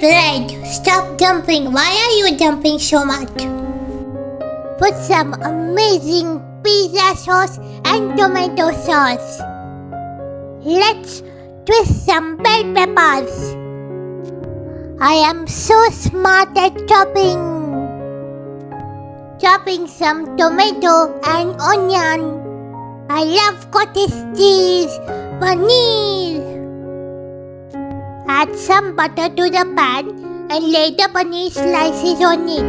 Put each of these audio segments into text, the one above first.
Bread, stop jumping. Why are you jumping so much? Put some amazing pizza sauce and tomato sauce. Let's twist some bell peppers. I am so smart at chopping. Chopping some tomato and onion. I love cottage cheese, paneer. Add some butter to the pan and lay the paneer slices on it.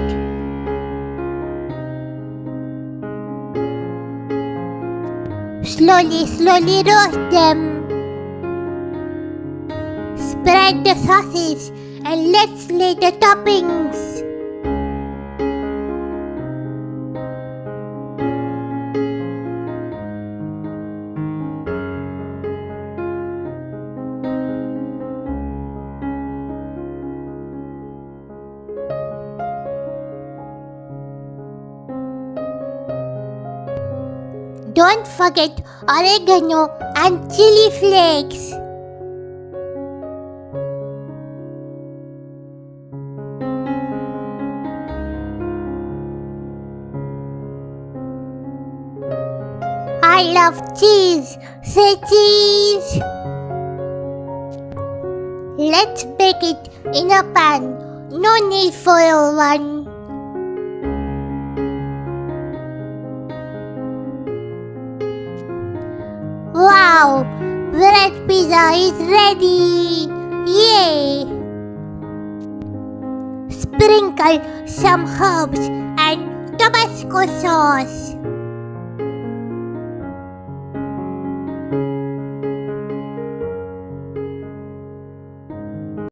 Slowly roast them. Spread the sauces and let's lay the toppings. Don't forget oregano and chili flakes. I love cheese. Say cheese. Let's bake it in a pan. No need for a oven. Wow! Bread pizza is ready! Yay! Sprinkle some herbs and Tabasco sauce.